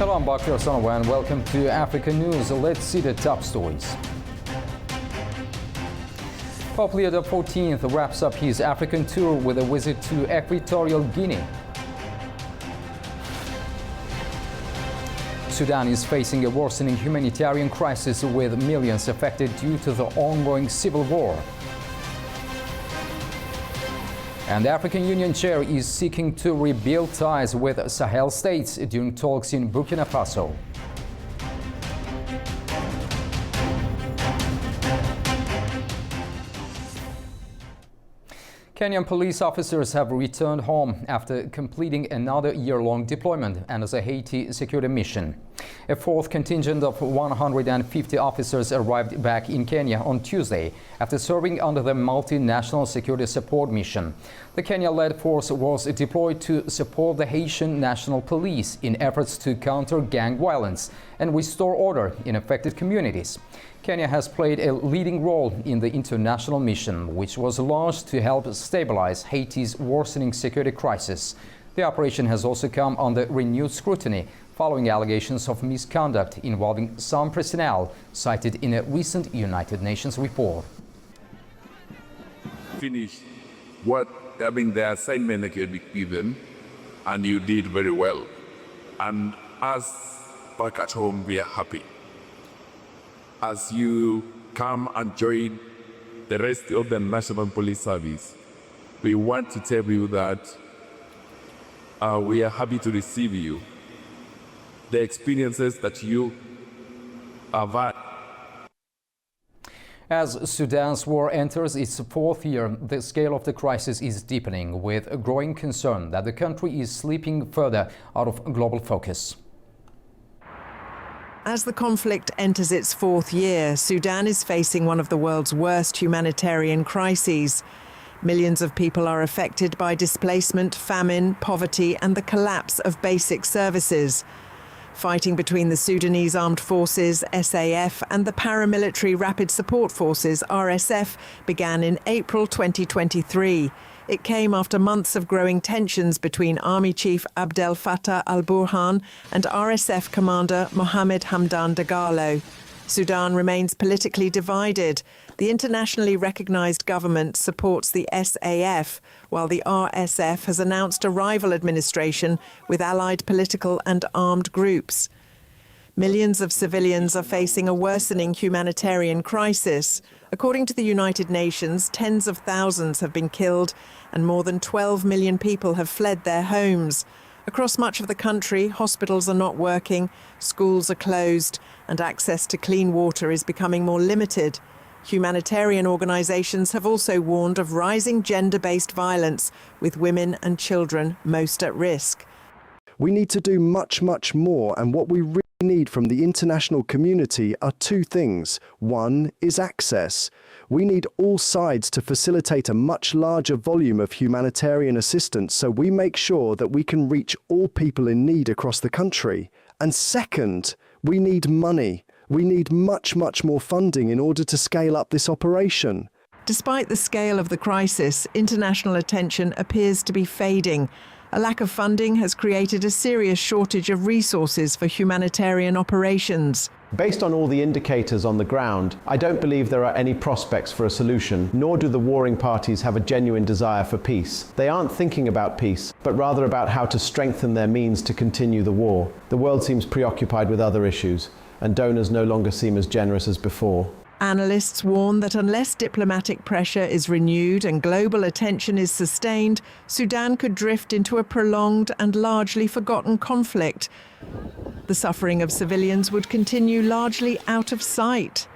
Hello, I'm Bakir Sanowa and welcome to African News. Let's see the top stories. Pope Leo XIV wraps up his African tour with a visit to Equatorial Guinea. Sudan is facing a worsening humanitarian crisis with millions affected due to the ongoing civil war. And the African Union chair is seeking to rebuild ties with Sahel states during talks in Burkina Faso. Kenyan police officers have returned home after completing another year-long deployment and as a Haiti security mission. A fourth contingent of 150 officers arrived back in Kenya on Tuesday after serving under the multinational security support mission. The Kenya-led force was deployed to support the Haitian National Police in efforts to counter gang violence and restore order in affected communities. Kenya has played a leading role in the international mission, which was launched to help stabilize Haiti's worsening security crisis. The operation has also come under renewed scrutiny following allegations of misconduct involving some personnel cited in a recent United Nations report. Finish the assignment that you had given, and you did very well. And us back at home, we are happy. As you come and join the rest of the National Police Service, we want to tell you that we are happy to receive you. The experiences that you have had. As Sudan's war enters its fourth year, the scale of the crisis is deepening, with a growing concern that the country is slipping further out of global focus. As the conflict enters its fourth year, Sudan is facing one of the world's worst humanitarian crises. Millions of people are affected by displacement, famine, poverty, and the collapse of basic services. Fighting between the Sudanese Armed Forces, SAF, and the Paramilitary Rapid Support Forces, RSF, began in April 2023. It came after months of growing tensions between Army Chief Abdel Fattah al-Burhan and RSF Commander Mohamed Hamdan Dagalo. Sudan remains politically divided. The internationally recognized government supports the SAF, while the RSF has announced a rival administration with allied political and armed groups. Millions of civilians are facing a worsening humanitarian crisis. According to the United Nations, tens of thousands have been killed and more than 12 million people have fled their homes. Across much of the country, hospitals are not working, schools are closed, and access to clean water is becoming more limited. Humanitarian organisations have also warned of rising gender-based violence, with women and children most at risk. We need to do much more, and what we really need from the international community are two things. One is access. We need all sides to facilitate a much larger volume of humanitarian assistance so we make sure that we can reach all people in need across the country. And second, we need money. We need much more funding in order to scale up this operation. Despite the scale of the crisis, international attention appears to be fading. A lack of funding has created a serious shortage of resources for humanitarian operations. Based on all the indicators on the ground, I don't believe there are any prospects for a solution, nor do the warring parties have a genuine desire for peace. They aren't thinking about peace, but rather about how to strengthen their means to continue the war. The world seems preoccupied with other issues, and donors no longer seem as generous as before. Analysts warn that unless diplomatic pressure is renewed and global attention is sustained, Sudan could drift into a prolonged and largely forgotten conflict. The suffering of civilians would continue largely out of sight.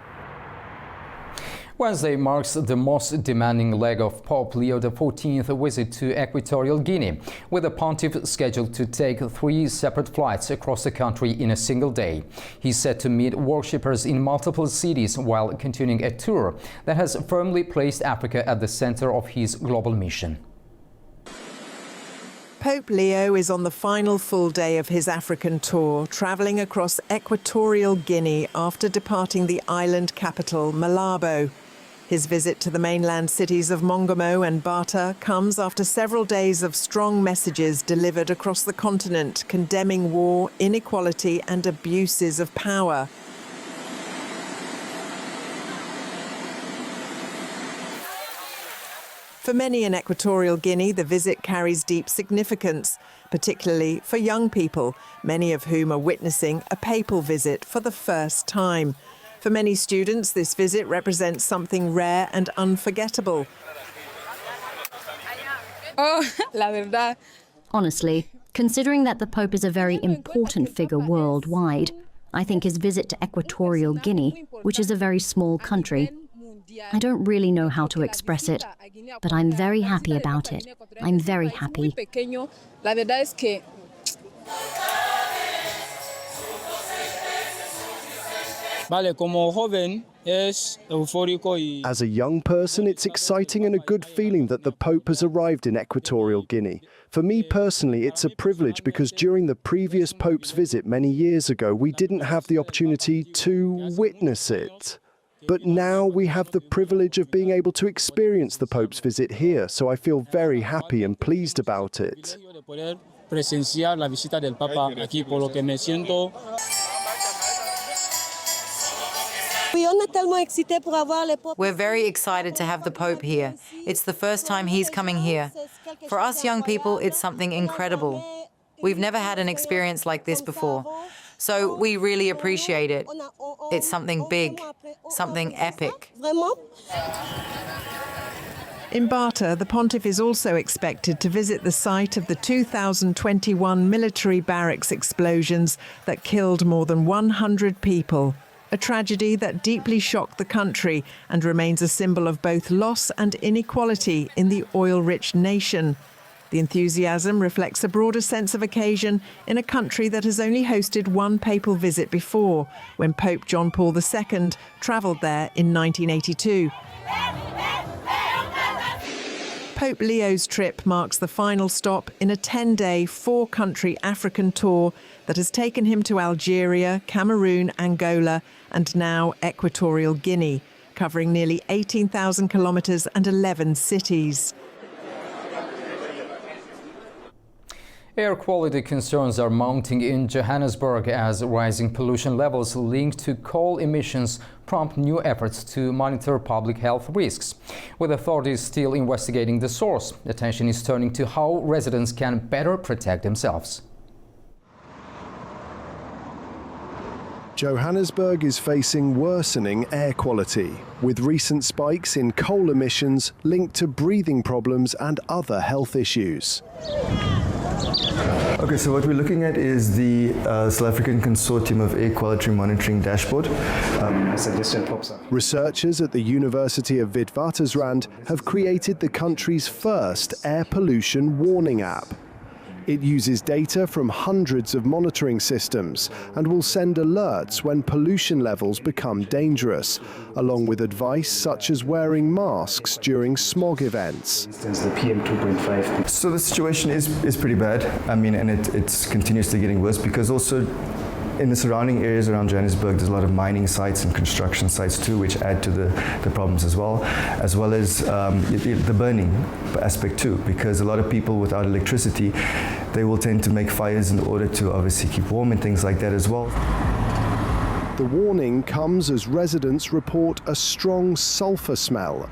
Wednesday marks the most demanding leg of Pope Leo XIV's visit to Equatorial Guinea, with the Pontiff scheduled to take 3 separate flights across the country in a single day. He's set to meet worshippers in multiple cities while continuing a tour that has firmly placed Africa at the center of his global mission. Pope Leo is on the final full day of his African tour, travelling across Equatorial Guinea after departing the island capital, Malabo. His visit to the mainland cities of Mongomo and Bata comes after several days of strong messages delivered across the continent condemning war, inequality and abuses of power. For many in Equatorial Guinea, the visit carries deep significance, particularly for young people, many of whom are witnessing a papal visit for the first time. For many students, this visit represents something rare and unforgettable. Honestly, considering that the Pope is a very important figure worldwide, I think his visit to Equatorial Guinea, which is a very small country, I don't really know how to express it, but I'm very happy about it. I'm very happy. As a young person, it's exciting and a good feeling that the Pope has arrived in Equatorial Guinea. For me personally, it's a privilege because during the previous Pope's visit many years ago, we didn't have the opportunity to witness it. But now we have the privilege of being able to experience the Pope's visit here, so I feel very happy and pleased about it. We're very excited to have the Pope here. It's the first time he's coming here. For us young people, it's something incredible. We've never had an experience like this before, so we really appreciate it. It's something big, something epic. In Bata, the Pontiff is also expected to visit the site of the 2021 military barracks explosions that killed more than 100 people. A tragedy that deeply shocked the country and remains a symbol of both loss and inequality in the oil-rich nation. The enthusiasm reflects a broader sense of occasion in a country that has only hosted one papal visit before, when Pope John Paul II travelled there in 1982. Pope Leo's trip marks the final stop in a 10-day, four-country African tour that has taken him to Algeria, Cameroon, Angola, and now Equatorial Guinea, covering nearly 18,000 kilometres and 11 cities. Air quality concerns are mounting in Johannesburg as rising pollution levels linked to coal emissions prompt new efforts to monitor public health risks. With authorities still investigating the source, attention is turning to how residents can better protect themselves. Johannesburg is facing worsening air quality, with recent spikes in coal emissions linked to breathing problems and other health issues. Okay, so what we're looking at is the South African Consortium of Air Quality Monitoring Dashboard. Researchers at the University of Witwatersrand have created the country's first air pollution warning app. It uses data from hundreds of monitoring systems and will send alerts when pollution levels become dangerous, along with advice such as wearing masks during smog events. So the situation is pretty bad. I mean, and it's continuously getting worse because also in the surrounding areas around Johannesburg, there's a lot of mining sites and construction sites too, which add to the problems as well as the burning aspect too, because a lot of people without electricity, they will tend to make fires in order to obviously keep warm and things like that as well. The warning comes as residents report a strong sulfur smell.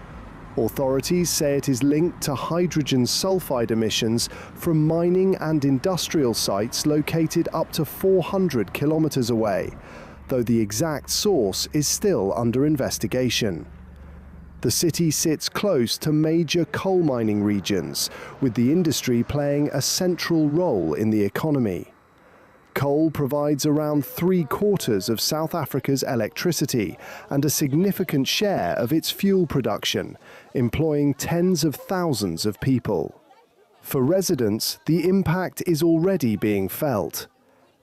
Authorities say it is linked to hydrogen sulfide emissions from mining and industrial sites located up to 400 kilometers away, though the exact source is still under investigation. The city sits close to major coal mining regions, with the industry playing a central role in the economy. Coal provides around 3/4 of South Africa's electricity and a significant share of its fuel production, employing tens of thousands of people. For residents, the impact is already being felt.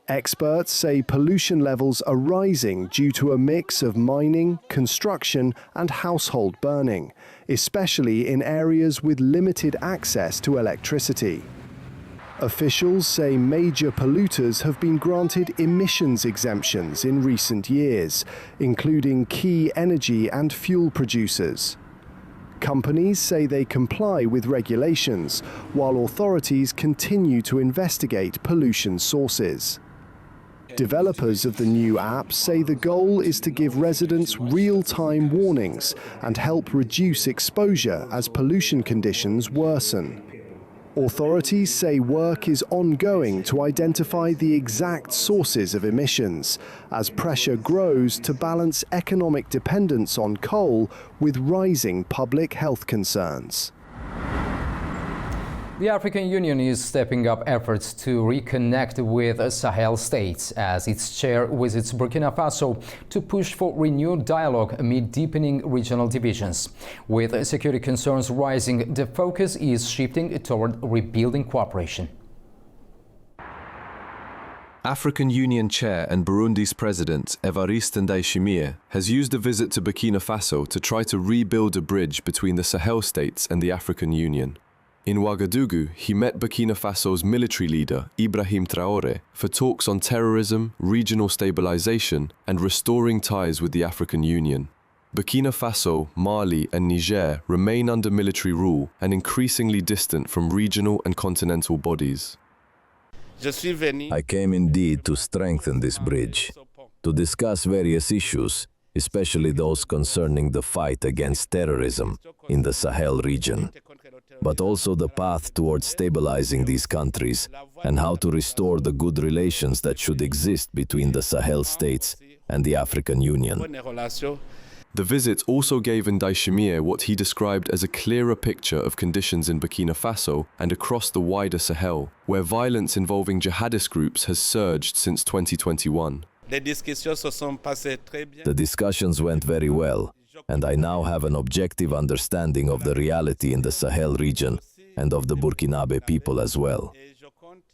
Experts say pollution levels are rising due to a mix of mining, construction, and household burning, especially in areas with limited access to electricity. Officials say major polluters have been granted emissions exemptions in recent years, including key energy and fuel producers. Companies say they comply with regulations, while authorities continue to investigate pollution sources. Developers of the new app say the goal is to give residents real-time warnings and help reduce exposure as pollution conditions worsen. Authorities say work is ongoing to identify the exact sources of emissions, as pressure grows to balance economic dependence on coal with rising public health concerns. The African Union is stepping up efforts to reconnect with Sahel states as its chair visits Burkina Faso to push for renewed dialogue amid deepening regional divisions. With security concerns rising, the focus is shifting toward rebuilding cooperation. African Union Chair and Burundi's President, Evariste Ndayishimiye, has used a visit to Burkina Faso to try to rebuild a bridge between the Sahel states and the African Union. In Ouagadougou, he met Burkina Faso's military leader, Ibrahim Traoré, for talks on terrorism, regional stabilization, and restoring ties with the African Union. Burkina Faso, Mali, and Niger remain under military rule and increasingly distant from regional and continental bodies. I came indeed to strengthen this bridge, to discuss various issues, especially those concerning the fight against terrorism in the Sahel region, but also the path towards stabilizing these countries and how to restore the good relations that should exist between the Sahel states and the African Union. The visit also gave Ndayishimiye what he described as a clearer picture of conditions in Burkina Faso and across the wider Sahel, where violence involving jihadist groups has surged since 2021. The discussions went very well, and I now have an objective understanding of the reality in the Sahel region and of the Burkinabe people as well.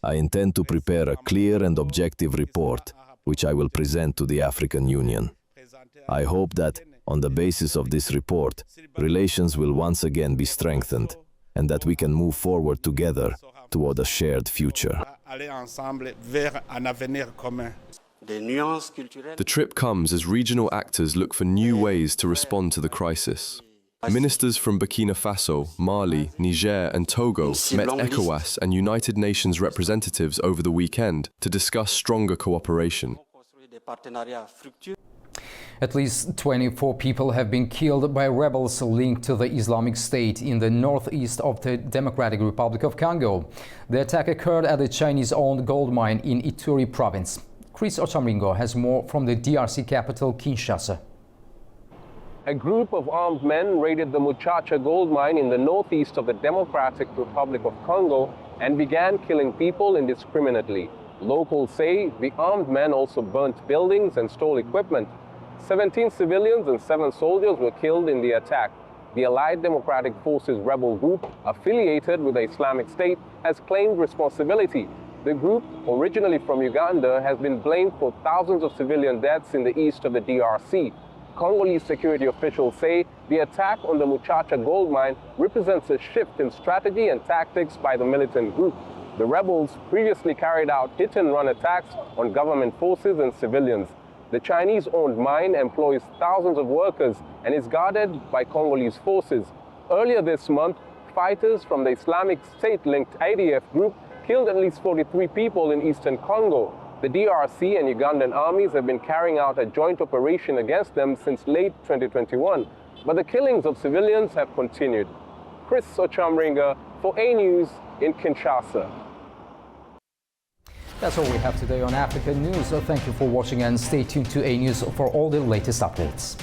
I intend to prepare a clear and objective report, which I will present to the African Union. I hope that, on the basis of this report, relations will once again be strengthened, and that we can move forward together toward a shared future. The trip comes as regional actors look for new ways to respond to the crisis. Ministers from Burkina Faso, Mali, Niger, and Togo met ECOWAS and United Nations representatives over the weekend to discuss stronger cooperation. At least 24 people have been killed by rebels linked to the Islamic State in the northeast of the Democratic Republic of Congo. The attack occurred at the Chinese-owned gold mine in Ituri province. Chris Ochamringo has more from the DRC capital, Kinshasa. A group of armed men raided the Muchacha gold mine in the northeast of the Democratic Republic of Congo and began killing people indiscriminately. Locals say the armed men also burnt buildings and stole equipment. 17 civilians and 7 soldiers were killed in the attack. The Allied Democratic Forces rebel group, affiliated with the Islamic State, has claimed responsibility. The group, originally from Uganda, has been blamed for thousands of civilian deaths in the east of the DRC. Congolese security officials say the attack on the Muchacha gold mine represents a shift in strategy and tactics by the militant group. The rebels previously carried out hit-and-run attacks on government forces and civilians. The Chinese-owned mine employs thousands of workers and is guarded by Congolese forces. Earlier this month, fighters from the Islamic State-linked ADF group killed at least 43 people in eastern Congo. The DRC and Ugandan armies have been carrying out a joint operation against them since late 2021, but the killings of civilians have continued. Chris Ochamringa for A News in Kinshasa. That's all we have today on Africa News. Thank you for watching and stay tuned to A News for all the latest updates.